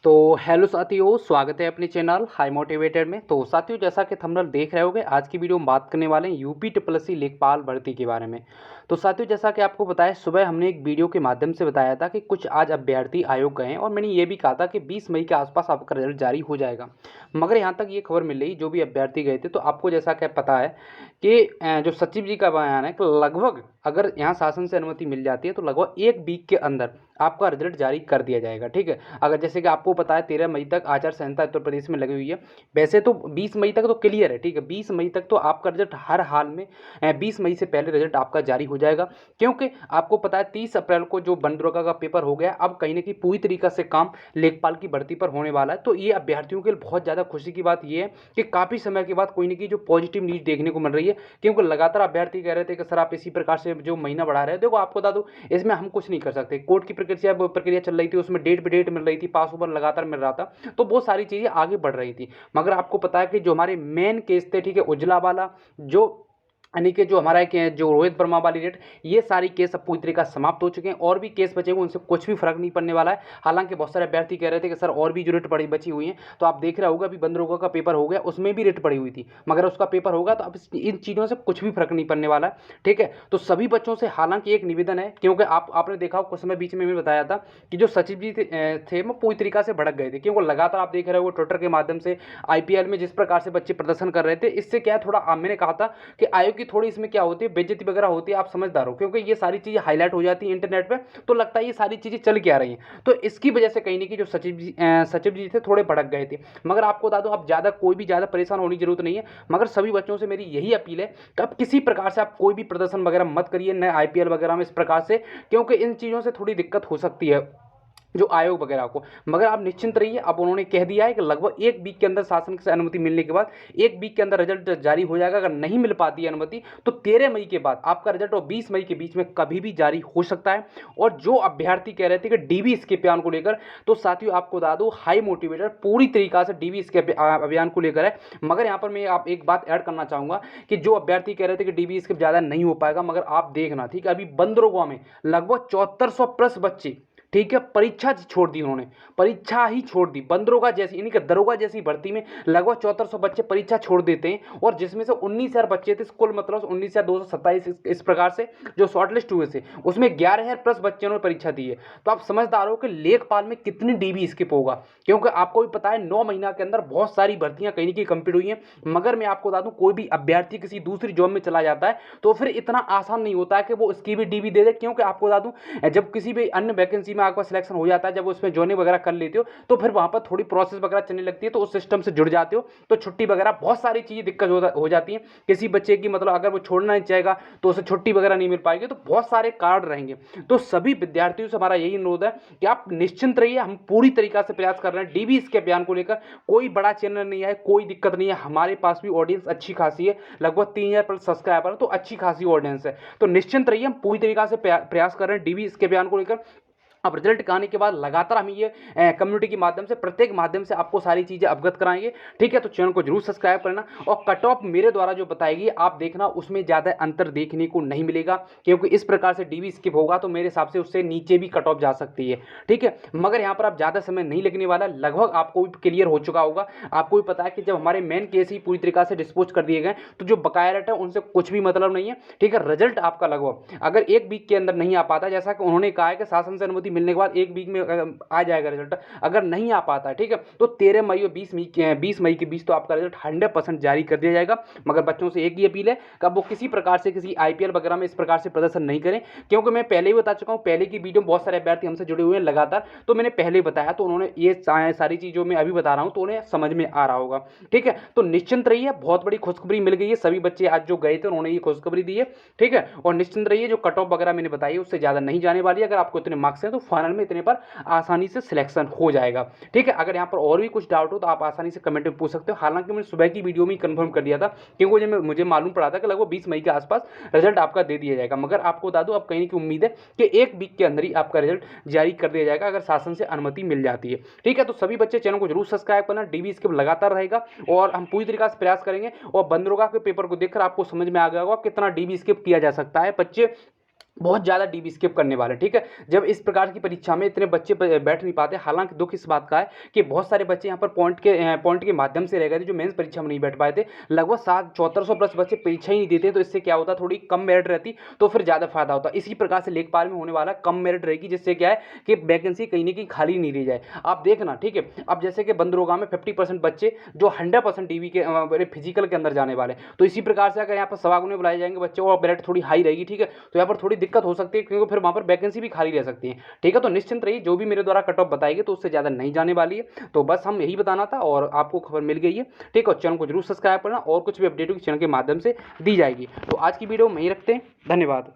तो हेलो साथियों, स्वागत है अपने चैनल हाई मोटिवेटेड में। तो साथियों, जैसा कि थंबनेल देख रहे होंगे, आज की वीडियो में बात करने वाले हैं यूपी ट्रिपल लेखपाल भर्ती के बारे में। तो साथियों, जैसा कि आपको बताया, सुबह हमने एक वीडियो के माध्यम से बताया था कि कुछ आज अभ्यर्थी आयोग गए हैं और मैंने ये भी कहा था कि 20 मई के आसपास आपका रिजल्ट जारी हो जाएगा। मगर यहाँ तक ये खबर मिल रही, जो भी अभ्यर्थी गए थे, तो आपको जैसा कि पता है कि जो सचिव जी का बयान है कि लगभग अगर यहाँ शासन से अनुमति मिल जाती है तो लगभग एक वीक के अंदर आपका रिजल्ट जारी कर दिया जाएगा। ठीक है, अगर जैसे कि आपको पता है 13 मई तक आचार संहिता उत्तर प्रदेश में लगी हुई है। वैसे तो 20 मई तक तो क्लियर है। ठीक है, 20 मई तक तो आपका रिजल्ट हर हाल में 20 मई से पहले रिजल्ट आपका जारी हो जाएगा, क्योंकि आपको पता है 30 अप्रैल को जो वन दरोगा का पेपर हो गया, अब कहीं ना कहीं पूरी तरीके से काम लेखपाल की भर्ती पर होने वाला है। तो ये अभ्यर्थियों के लिए बहुत ज़्यादा खुशी की बात यह है कि काफ़ी समय के बाद कोई ना कोई जो पॉजिटिव न्यूज़ देखने को मिल रही है, क्योंकि लगातार अभ्यर्थी कह रहे थे कि सर आप इसी प्रकार से जो महीना बढ़ा रहे हैं। देखो, आपको बता दूं, इसमें हम कुछ नहीं कर सकते। कोर्ट की प्रक्रिया चल रही थी, उसमें डेट पे डेट मिल रही थी, पास ओवर लगातार मिल रहा था, तो बहुत सारी चीज़ें आगे बढ़ रही थी। मगर आपको पता है कि जो हमारे मेन केस थे, ठीक है, उज्ज्वला वाला, जो यानी कि जो हमारा जो रोहित वर्मा वाली रेट, ये सारी केस अब पूरी तरीका समाप्त हो चुके हैं। और भी केस बचे हुए, उनसे कुछ भी फर्क नहीं पड़ने वाला है। हालांकि बहुत सारे अभ्यर्थी कह रहे थे कि सर और भी जो रेट पड़ी बची हुई है, तो आप देख रहे होगा अभी बंदरोगा का पेपर हो गया, उसमें भी रेट पड़ी हुई थी, मगर उसका पेपर होगा तो अब इन चीज़ों से कुछ भी फर्क नहीं पड़ने वाला है। ठीक है, तो सभी बच्चों से हालांकि एक निवेदन है, क्योंकि आपने देखा कुछ समय बीच में बताया था कि जो सचिव जी थे वो पूरी तरीका से भड़क गए थे, क्योंकि लगातार आप देख रहे हो ट्विटर के माध्यम से आईपीएल में जिस प्रकार से बच्चे प्रदर्शन कर रहे थे, इससे क्या थोड़ा मैंने कहा था कि आयोग की थोड़ी इसमें क्या होती है, बेइज्जती वगैरह होती है। आप समझदार हो, क्योंकि ये सारी चीजें हाईलाइट हो जाती है इंटरनेट पे, तो लगता है ये सारी चीजें चल के आ रही हैं। तो इसकी वजह से कहीं ना कहीं जो सचिव जी थे थोड़े भड़क गए थे। मगर आपको बता दूं, अब ज्यादा कोई भी ज्यादा परेशान होने की जरूरत नहीं है। मगर सभी बच्चों से मेरी यही अपील है कि अब किसी प्रकार से आप कोई भी प्रदर्शन वगैरह मत करिए नए आईपीएल वगैरह में इस प्रकार से, क्योंकि इन चीजों से थोड़ी दिक्कत हो सकती है जो आयोग वगैरह को। मगर आप निश्चिंत रहिए, अब उन्होंने कह दिया है कि लगभग एक वीक के अंदर शासन से अनुमति मिलने के बाद एक वीक के अंदर रिजल्ट जारी हो जाएगा। अगर नहीं मिल पाती है अनुमति, तो 13 मई के बाद आपका रिजल्ट और 20 मई के बीच में कभी भी जारी हो सकता है। और जो अभ्यर्थी कह रहे थे कि डीबी स्केप अभियान को लेकर, तो साथियों आपको बता दो, हाई मोटिवेटर पूरी तरीका से डीबी स्केप अभियान को लेकर है। मगर यहाँ पर मैं आप एक बात ऐड करना चाहूंगा कि जो अभ्यर्थी कह रहे थे कि डीबी स्केप ज्यादा नहीं हो पाएगा, मगर आप देखना, ठीक है, अभी बंदरोगा में लगभग 7400 प्लस बच्चे, ठीक है, परीक्षा छोड़ दी उन्होंने, परीक्षा ही छोड़ दी। बंदरोगा जैसी यानी कि दरोगा जैसी भर्ती में लगभग 7400 बच्चे परीक्षा छोड़ देते हैं, और जिसमें से 19,000 बच्चे थे, कुल मतलब 19,227 इस प्रकार से जो शॉर्टलिस्ट हुए थे, उसमें 11,000 प्लस बच्चों ने परीक्षा दी है। तो आप समझदार हो कि लेखपाल में कितनी डीबी स्किप होगा, क्योंकि आपको भी पता है 9 महीना के अंदर बहुत सारी भर्तियां कहीं ना कहीं कंप्लीट हुई हैं। मगर मैं आपको बता दूं, कोई भी अभ्यर्थी किसी दूसरी जॉब में चला जाता है तो फिर इतना आसान नहीं होता है कि वो उसकी भी डीबी दे दे, क्योंकि आपको बता दूं, जब किसी भी अन्य वैकेंसी में आपका सिलेक्शन हो जाता है, जब उसमें ज्वाइनिंग वगैरह कर लेते हो, तो फिर वहां पर थोड़ी प्रोसेस वगैरह चलने लगती है, तो उस सिस्टम से जुड़ जाते हो, तो छुट्टी वगैरह बहुत सारी चीजें दिक्कत हो जाती है। किसी बच्चे की मतलब अगर वो छोड़ना नहीं चाहेगा तो उसे छुट्टी वगैरह नहीं मिल पाएगी, तो बहुत सारे कार्ड रहेंगे। तो सभी विद्यार्थियों से हमारा यही अनुरोध है कि आप निश्चिंत रहिए, हम पूरी तरीका से प्रयास कर रहे हैं डीबी इसके अभियान को लेकर। कोई बड़ा चैनल नहीं है, कोई दिक्कत नहीं है, हमारे पास भी ऑडियंस अच्छी खासी है, लगभग 3000 प्लस सब्सक्राइबर, तो अच्छी खासी ऑडियंस है। तो निश्चिंत रहिए, हम पूरी तरीका से प्रयास कर रहे हैं डीबी इसके अभियान को लेकर। अब रिजल्ट आने के बाद लगातार हम ये कम्युनिटी के माध्यम से, प्रत्येक माध्यम से आपको सारी चीज़ें अवगत कराएंगे। ठीक है, तो चैनल को जरूर सब्सक्राइब करना, और कट ऑफ मेरे द्वारा जो बताएगी आप देखना, उसमें ज़्यादा अंतर देखने को नहीं मिलेगा, क्योंकि इस प्रकार से डीबी स्किप होगा तो मेरे हिसाब से उससे नीचे भी कट ऑफ जा सकती है। ठीक है, मगर यहाँ पर आप ज़्यादा समय नहीं लगने वाला, लगभग आपको भी क्लियर हो चुका होगा। आपको भी पता है कि जब हमारे मेन केस ही पूरी तरीका से डिस्पोज कर दिए गए, तो जो बकाया रेट है उनसे कुछ भी मतलब नहीं है। ठीक है, रिजल्ट आपका लगभग अगर एक वीक के अंदर नहीं आ पाता, जैसा कि उन्होंने कहा है कि शासन से अनुमति मिलने के बाद एक वीक में आ जाएगा रिजल्ट, अगर नहीं आ पाता है, ठीक है, तो 13 मई और 20 मई के बीच तो आपका रिजल्ट 100% जारी कर दिया जाएगा। मगर बच्चों से एक ही अपील है कि वो किसी प्रकार से किसी आईपीएल वगैरह में इस प्रकार से प्रदर्शन नहीं करें, क्योंकि मैं पहले ही बता चुका हूं, पहले की वीडियो में बहुत सारे अभ्यर्थी हमसे जुड़े हुए हैं लगातार, तो मैंने पहले बताया, तो उन्होंने ये सारी चीजों में अभी बता रहा हूं, तो उन्हें समझ में आ रहा होगा। ठीक है, तो निश्चिंत रहिए, बहुत बड़ी खुशखबरी मिल गई है, सभी बच्चे आज जो गए थे उन्होंने ये खुशखबरी दी है। ठीक है, और निश्चिंत रहिए, जो कट ऑफ वगैरह मैंने बताई उससे ज्यादा नहीं जाने वाली है। अगर आपको इतने मार्क्स हैं तो फाइनल में इतने पर आसानी से सिलेक्शन हो जाएगा। ठीक है, अगर यहाँ पर और भी कुछ डाउट हो तो आप आसानी से कमेंट में पूछ सकते हो। हालांकि मैंने सुबह की वीडियो में कंफर्म कर दिया था, क्योंकि मुझे मालूम पड़ा था कि लगभग 20 मई के आसपास रिजल्ट आपका दे दिया जाएगा। मगर आपको बता दूं, अब कहीं की उम्मीद है कि एक वीक के अंदर ही आपका रिजल्ट जारी कर दिया जाएगा, अगर शासन से अनुमति मिल जाती है। ठीक है, तो सभी बच्चे चैनल को जरूर सब्सक्राइब करना, डीबी इसके लगातार रहेगा, और हम पूरी तरीके से प्रयास करेंगे। और बंदरोगा के पेपर को देखकर आपको समझ में आ गया होगा कितना डीबी स्किप किया जा सकता है। बच्चे बहुत ज़्यादा डीबी स्किप करने वाले, ठीक है। जब इस प्रकार की परीक्षा में इतने बच्चे बैठ नहीं पाते, हालांकि दुख इस बात का है कि बहुत सारे बच्चे यहाँ पर पॉइंट के माध्यम से रह गए थे, जो मेंस परीक्षा में नहीं बैठ पाए थे। लगभग 7400 प्लस बच्चे परीक्षा ही नहीं देते, तो इससे क्या होता, थोड़ी कम मेरिट रहती तो फिर ज़्यादा फायदा होता। इसी प्रकार से लेखपाल में होने वाला कम मेरिट रहेगी, जिससे क्या है कि वैकेंसी कहीं ना कहीं खाली नहीं रह जाए। आप देखना, ठीक है। अब जैसे कि बंदरोगा में 50% बच्चे जो 100% डीबी के फिजिकल के अंदर जाने वाले, तो इसी प्रकार से अगर यहाँ पर सवागुने बुलाए जाएंगे बच्चे और मेरिट थोड़ी हाई रहेगी, ठीक है, तो यहाँ पर थोड़ी दिक्कत हो सकती है, क्योंकि फिर वहाँ पर वैकेंसी भी खाली रह सकती है, ठीक है। तो निश्चिंत रहिए, जो भी मेरे द्वारा कट ऑफ बताएगी तो उससे ज़्यादा नहीं जाने वाली है। तो बस हम यही बताना था और आपको खबर मिल गई है, ठीक है। और चैनल को जरूर सब्सक्राइब करना, और कुछ भी अपडेट चैनल के माध्यम से दी जाएगी। तो आज की वीडियो में यही रखते हैं, धन्यवाद।